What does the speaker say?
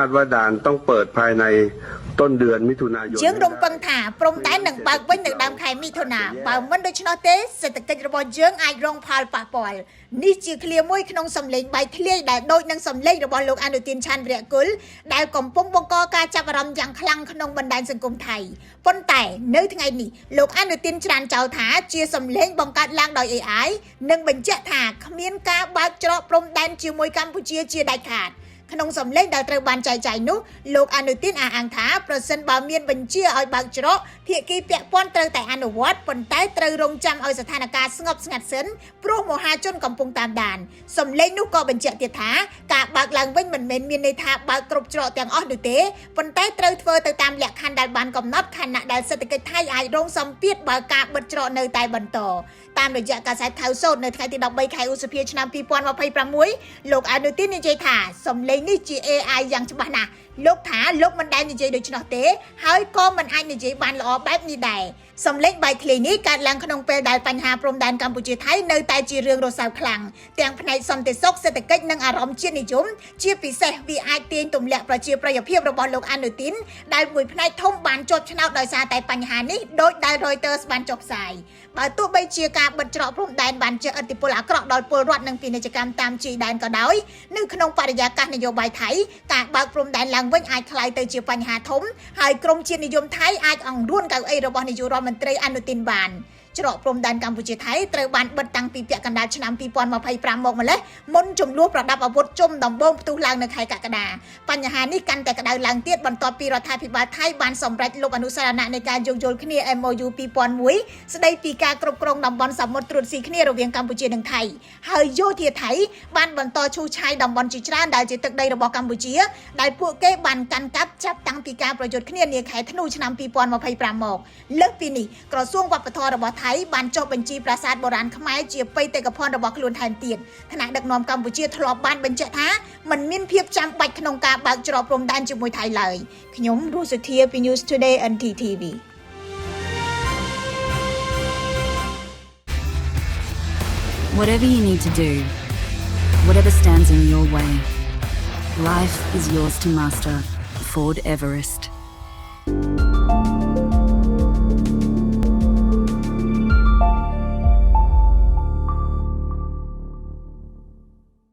ดว่าด่านต้องเปิดภายในต้นเดือนมิถุนายนយើងរំពឹងថាព្រំដែននឹងបើកវិញនៅដើមខែមិថុនាបើមិនដូច្នោះទេសេដ្ឋកិច្ចរបស់យើងអាចរងផលប៉ះពាល់នេះជាឃ្លាមួយក្នុងសម្លេងបែកធ្លាយដែលដូចនឹងសម្លេងរបស់លោកអនុទានឆាន់វីរៈគុលដែលកំពុងបង្កការចាប់អារម្មណ៍យ៉ាងខ្លាំងក្នុងបណ្ដាញសង្គមថៃប៉ុន្តែនៅថ្ងៃនេះលោកអនុទានច្រានចោលថាជាសម្លេងបង្កើតឡើងដោយ AI និងបញ្ជាក់ថាគ្មានការបើកច្រកព្រំដែនជាមួយកម្ពុជាជាដាច់ខាតក្នុងសម្លេងដែលត្រូវបានចែកចាយនោះលោកអនុទានអះអាងថាប្រសិនបើមានបញ្ជាឲ្យបើកច្រកភាគីពាក់ព័ន្ធត្រូវតែអនុវត្តប៉ុន្តែត្រូវរងចាំឲ្យស្ថានភាពស្ងប់ស្ងាត់សិនព្រោះមហាជនកំពុងតាមដានសម្លេងនោះក៏បញ្ជាក់ទៀតថាការបើកឡើងវិញមិនមែនមានន័យថាបើកគ្រប់ច្រកទាំងអស់នោះទេប៉ុន្តែត្រូវធ្វើទៅតាមលក្ខខណ្ឌដែលបានកំណត់ខណៈដែលសេដ្ឋកិច្ចថៃអាចរងសម្ពាធបើការបិទច្រកនៅតែបន្តតាមរយៈកាសែតថៅសូត្រនៅថ្ងៃទី13ខែឧសភាឆ្នាំ2026លោកអនុទាននិយាយថាសម្លេងនេះជា AI យ៉ាងច្បាស់ណាស់លោកថាលោកមិនដែលនិយាយដូច្នោះទេហើយក៏មិនអាចនិយាយបានល្អបែបនេះដែរសម្លេងបែកធ្លាយនេះកើតឡើងក្នុងពេលដែលបញ្ហាព្រំដែនកម្ពុជាថៃនៅតែជារឿងរសើបខ្លាំងទាំងផ្នែកសន្តិសុខសេដ្ឋកិច្ចនិងអារម្មណ៍ជាតិនិយមជាពិសេសវាអាចទាញទម្លាក់ប្រជាប្រិយភាពរបស់លោកអនុទានដែលមួយផ្នែកធំបានជាប់ឆ្នោតដោយសារតែបញ្ហានេះដោយដែល Reuters បានចុះផ្សាយបើទោះបីជាការបិទច្រកព្រំដែនបានជះឥទ្ធិពលអាក្រក់ដល់ពលរដ្ឋនិងពាណិជ្ជកម្មតាមជីដែនក៏ដោយនៅក្នុងបរិយាកាសនយោបាយថៃការបើកព្រំដែនឡើងវិញអាចក្លាយទៅជាបញ្ហាធំហើយក្រមជាតិនិយមថៃអាចអង្រួនកៅអីរបស់នាយករដ្ឋមន្ត្រីអនុទានបានច្រកព្រំដែនកម្ពុជាថៃត្រូវបានបិទតាំងពីពាក់កណ្ដាលឆ្នាំ2025មកម្លេះមុនចំនួនប្រដាប់អាវុធជុំដំបូងផ្ទុះឡើងនៅខែកក្កដាបញ្ហានេះកាន់តែក្តៅឡើងទៀតបន្ទាប់ពីរដ្ឋាភិបាលថៃបានសម្រេចលុបអនុសារណៈនៃការយោគយល់គ្នា MOU 2001ស្ដីពីការគ្រប់គ្រងតំបន់សមុទ្រត្រួតស៊ីគ្នារវាងកម្ពុជានិងថៃហើយយោធាថៃបានបន្តឈូសឆាយតំបន់ជាច្រើនដែលជាទឹកដីរបស់កម្ពុជាដែលពួកគេបានកាន់កាប់ចាប់តាំងពីការប្រយុទ្ធគ្នានាខែធ្នូឆ្នាំ2025មកលើសពីនេះក្រសួងវប្បធម៌របស់ថៃបានចុះបញ្ជីប្រាសាទបុរាណខ្មែរជាបេតិកភណ្ឌរបស់ខ្លួនថែមទៀតថ្នាក់ដឹកនាំកម្ពុជាធ្លាប់បានបញ្ជាក់ថាมันមានភាពចាំបាច់ក្នុងការបើកច្រកព្រំដែនជាមួយថៃឡើយខ្ញុំរស់សុធាពី News Today NTTV Whatever you need to do, whatever stands in your way, life is yours to master. Ford Everest.